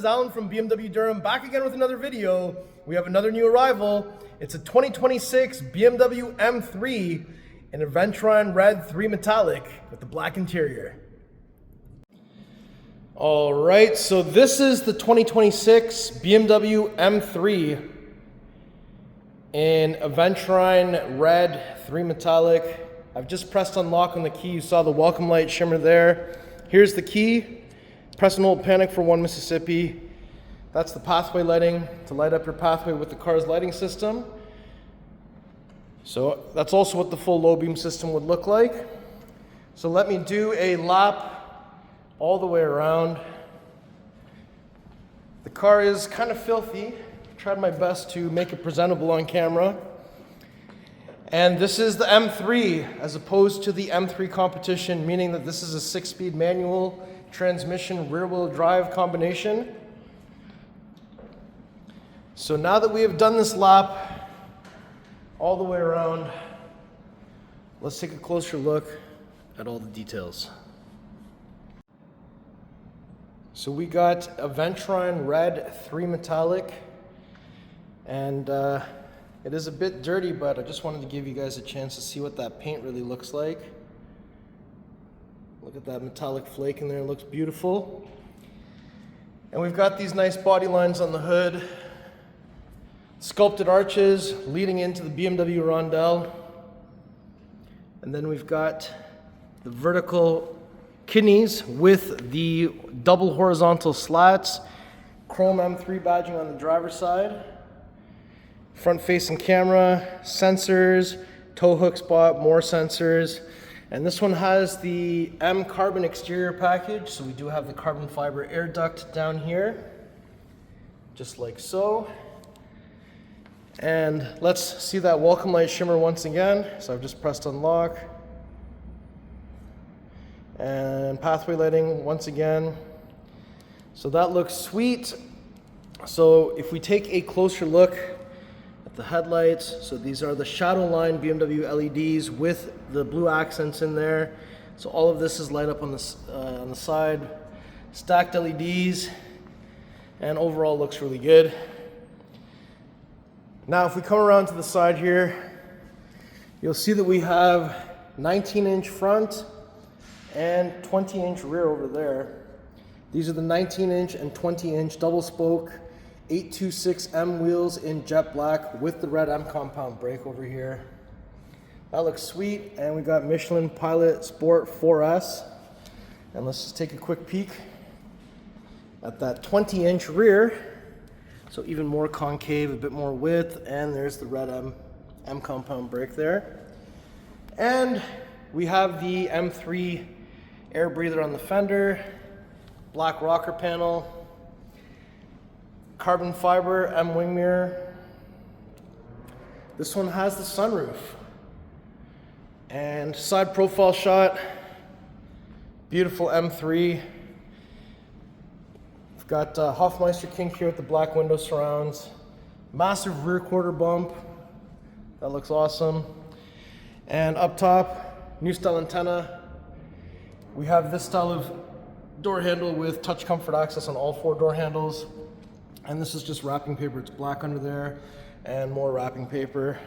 is Alan from BMW Durham, back again with another video. We have another new arrival. It's a 2026 BMW M3 in Aventurine Red III Metallic with the black interior. All right, so this is the 2026 BMW M3 in Aventurine Red III Metallic. I've just pressed unlock on the key. You saw the welcome light shimmer there. Here's the key. Press and hold panic for 1 Mississippi. That's the pathway lighting to light up your pathway with the car's lighting system. So that's also what the full low beam system would look like. So let me do a lap all the way around. The car is kind of filthy. I've tried my best to make it presentable on camera. And this is the M3 as opposed to the M3 competition, meaning that this is a 6-speed manual transmission rear-wheel drive combination. So now that we have done this lap all the way around, let's take a closer look at all the details. So we got Aventurine Red III Metallic, and it is a bit dirty, but I just wanted to give you guys a chance to see what that paint really looks like. Look at that metallic flake in there, it looks beautiful. And we've got these nice body lines on the hood, sculpted arches leading into the BMW rondelle. And then we've got the vertical kidneys with the double horizontal slats, chrome M3 badging on the driver's side, front facing camera, sensors, tow hook spot, more sensors. And this one has the M carbon exterior package, so we do have the carbon fiber air duct down here, just like so. And let's see that welcome light shimmer once again. So I've just pressed unlock. And pathway lighting once again. So that looks sweet. So if we take a closer look at the headlights, so these are the Shadowline BMW LEDs with the blue accents in there. So all of this is light up on the side, stacked LEDs, and overall looks really good. Now if we come around to the side here, you'll see that we have 19-inch front and 20-inch rear over there. These are the 19-inch and 20-inch double spoke 826M wheels in jet black with the red M compound brake over here. That looks sweet. And we got Michelin Pilot Sport 4S. And let's just take a quick peek at that 20-inch rear. So even more concave, a bit more width, and there's the red M compound brake there. And we have the M3 air breather on the fender, black rocker panel, carbon fiber M wing mirror. This one has the sunroof. And side profile shot, beautiful M3. We've got Hofmeister kink here with the black window surrounds, massive rear quarter bump, that looks awesome. And up top, new style antenna. We have this style of door handle with touch comfort access on all 4 door handles. And this is just wrapping paper, it's black under there, and more wrapping paper.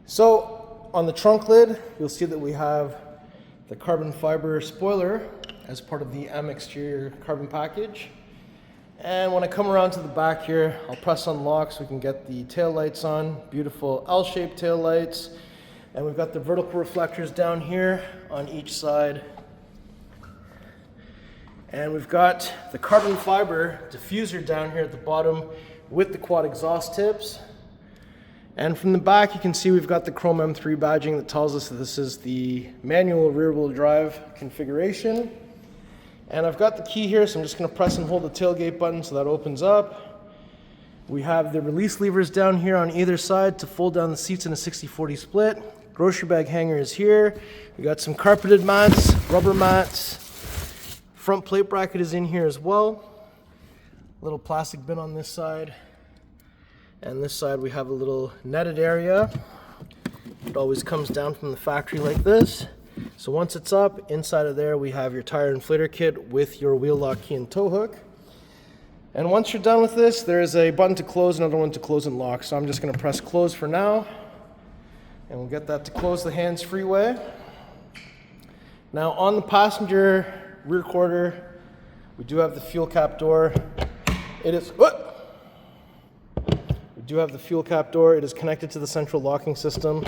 So on the trunk lid, you'll see that we have the carbon fiber spoiler as part of the M exterior carbon package. And when I come around to the back here, I'll press unlock so we can get the tail lights on. Beautiful L-shaped tail lights. And we've got the vertical reflectors down here on each side. And we've got the carbon fiber diffuser down here at the bottom with the quad exhaust tips. And from the back, you can see we've got the chrome M3 badging that tells us that this is the manual rear-wheel drive configuration. And I've got the key here, so I'm just going to press and hold the tailgate button so that opens up. We have the release levers down here on either side to fold down the seats in a 60-40 split. Grocery bag hanger is here. We got some carpeted mats, rubber mats. Front plate bracket is in here as well. Little plastic bin on this side. And this side we have a little netted area. It always comes down from the factory like this. So once it's up, inside of there we have your tire inflator kit with your wheel lock key and tow hook. And once you're done with this, there's a button to close, another one to close and lock. So I'm just going to press close for now, and we'll get that to close the hands-free way. Now on the passenger rear quarter, we do have the fuel cap door. We do have the fuel cap door. It is connected to the central locking system.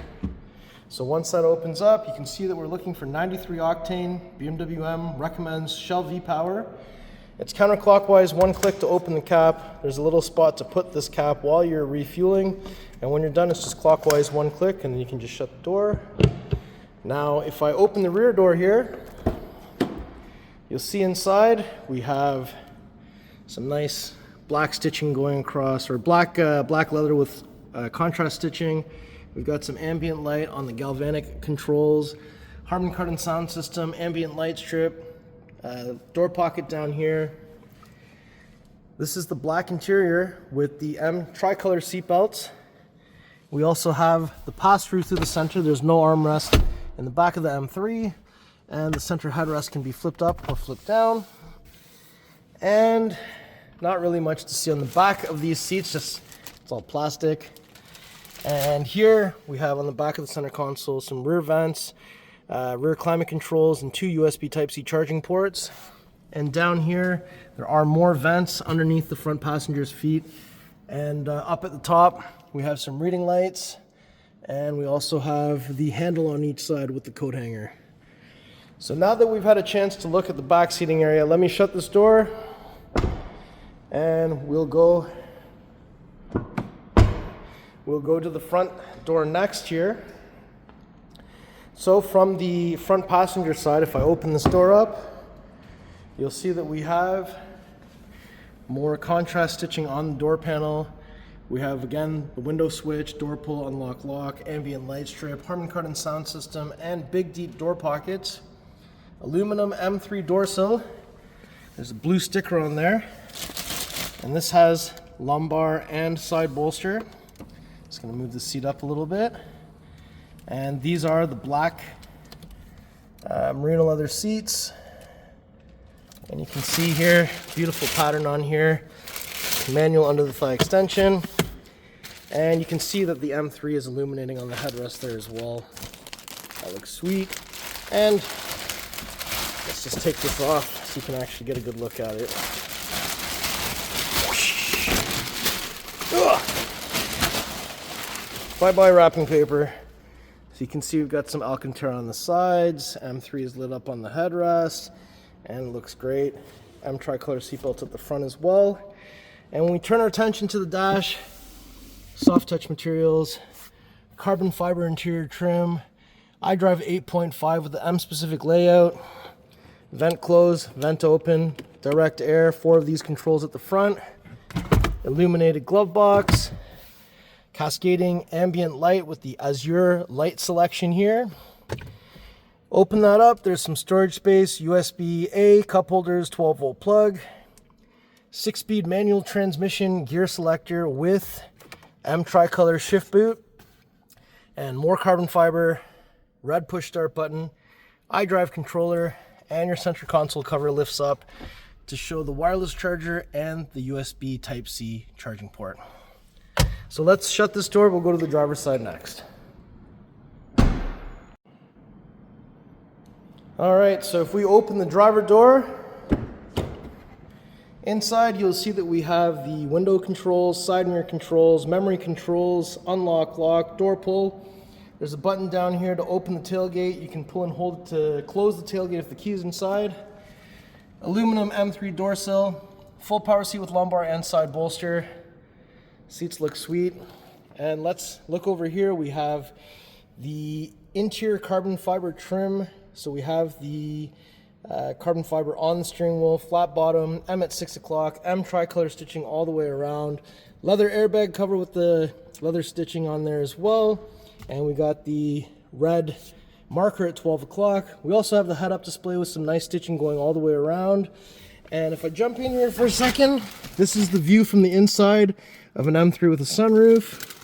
So once that opens up, you can see that we're looking for 93 octane. BMW M recommends Shell V-Power. It's counterclockwise, one click to open the cap. There's a little spot to put this cap while you're refueling. And when you're done, it's just clockwise, one click, and then you can just shut the door. Now, if I open the rear door here, you'll see inside we have some nice black stitching going across, or black leather with contrast stitching. We've got some ambient light on the galvanic controls, Harman Kardon sound system, ambient light strip, door pocket down here. This is the black interior with the M tricolor seat belts. We also have the pass-through through the center. There's no armrest in the back of the M3, and the center headrest can be flipped up or flipped down. And not really much to see on the back of these seats, just it's all plastic. And here we have on the back of the center console some rear vents, rear climate controls, and 2 USB Type-C charging ports. And down here there are more vents underneath the front passenger's feet. And up at the top we have some reading lights, and we also have the handle on each side with the coat hanger. So now that we've had a chance to look at the back seating area, let me shut this door and we'll go to the front door next here. So from the front passenger side, if I open this door up, you'll see that we have more contrast stitching on the door panel. We have, again, the window switch, door pull, unlock, lock, ambient light strip, Harman Kardon sound system, and big deep door pockets. Aluminum M3 door sill. There's a blue sticker on there. And this has lumbar and side bolster. Just going to move the seat up a little bit. And these are the black merino leather seats. And you can see here, beautiful pattern on here. Manual under the thigh extension. And you can see that the M3 is illuminating on the headrest there as well. That looks sweet. And let's just take this off so you can actually get a good look at it. Bye-bye wrapping paper. So you can see we've got some Alcantara on the sides. M3 is lit up on the headrest and looks great. M tricolor seatbelts at the front as well. And when we turn our attention to the dash, soft touch materials, carbon fiber interior trim. I drive 8.5 with the M specific layout. Vent close, vent open, direct air, 4 of these controls at the front. Illuminated glove box. Cascading ambient light with the Azure light selection here. Open that up, there's some storage space, USB-A, cup holders, 12-volt plug, 6-speed manual transmission gear selector with M tricolor shift boot, and more carbon fiber, red push start button, iDrive controller, and your center console cover lifts up to show the wireless charger and the USB Type-C charging port. So let's shut this door, we'll go to the driver's side next. Alright, so if we open the driver door, inside you'll see that we have the window controls, side mirror controls, memory controls, unlock, lock, door pull. There's a button down here to open the tailgate. You can pull and hold it to close the tailgate if the key is inside. Aluminum M3 door sill, full power seat with lumbar and side bolster. Seats look sweet. And let's look over here. We have the interior carbon fiber trim. So we have the carbon fiber on the steering wheel, flat bottom, M at 6 o'clock, M tricolor stitching all the way around. Leather airbag cover with the leather stitching on there as well. And we got the red marker at 12 o'clock. We also have the head-up display with some nice stitching going all the way around. And if I jump in here for a second, this is the view from the inside of an M3 with a sunroof.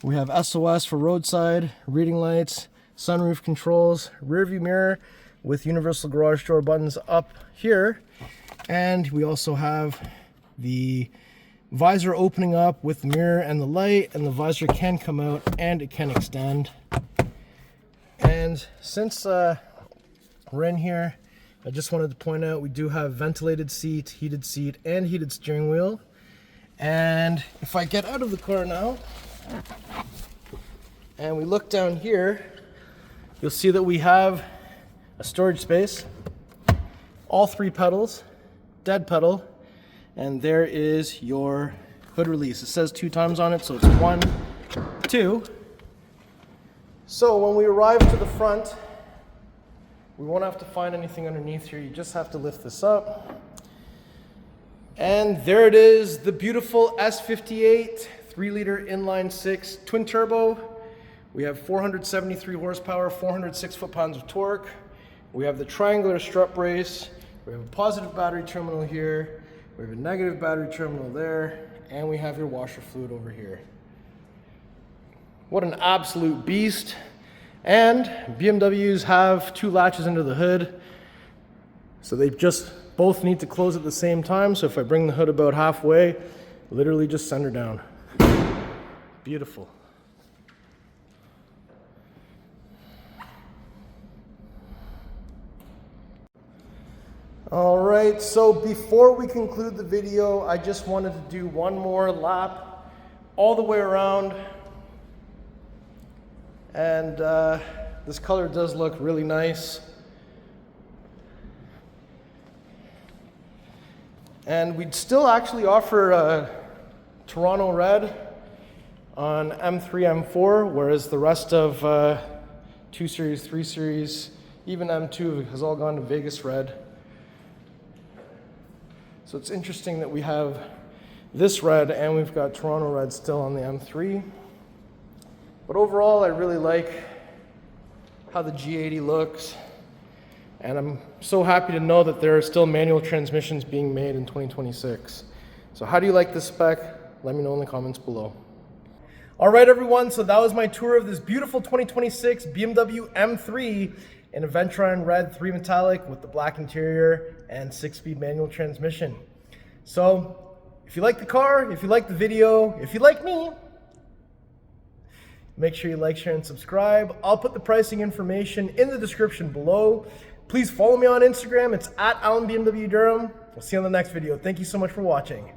We have SOS for roadside, reading lights, sunroof controls, rear view mirror with universal garage door buttons up here. And we also have the visor opening up with the mirror and the light, and the visor can come out and it can extend. And since we're in here, I just wanted to point out we do have ventilated seat, and heated steering wheel. And if I get out of the car now and we look down here, you'll see that we have a storage space, all 3 pedals, dead pedal, and there is your hood release. It says 2 times on it, so it's 1, 2. So when we arrive to the front, we won't have to find anything underneath here. You just have to lift this up. And there it is, the beautiful S58 3-liter inline-6 twin turbo. We have 473 horsepower, 406 foot-pounds of torque. We have the triangular strut brace. We have a positive battery terminal here. We have a negative battery terminal there. And we have your washer fluid over here. What an absolute beast. And BMWs have 2 latches under the hood. So they just both need to close at the same time. So if I bring the hood about halfway, literally just send her down. Beautiful. All right, so before we conclude the video, I just wanted to do one more lap all the way around. And this color does look really nice. And we'd still actually offer Toronto Red on M3, M4, whereas the rest of 2 Series, 3 Series, even M2 has all gone to Vegas Red. So it's interesting that we have this red and we've got Toronto Red still on the M3. But overall, I really like how the G80 looks. And I'm so happy to know that there are still manual transmissions being made in 2026. So how do you like this spec? Let me know in the comments below. All right, everyone, so that was my tour of this beautiful 2026 BMW M3 in Aventurine Red III Metallic with the black interior and 6-speed manual transmission. So if you like the car, if you like the video, if you like me, make sure you like, share, and subscribe. I'll put the pricing information in the description below. Please follow me on Instagram. It's @AlanBMWDurham. We'll see you on the next video. Thank you so much for watching.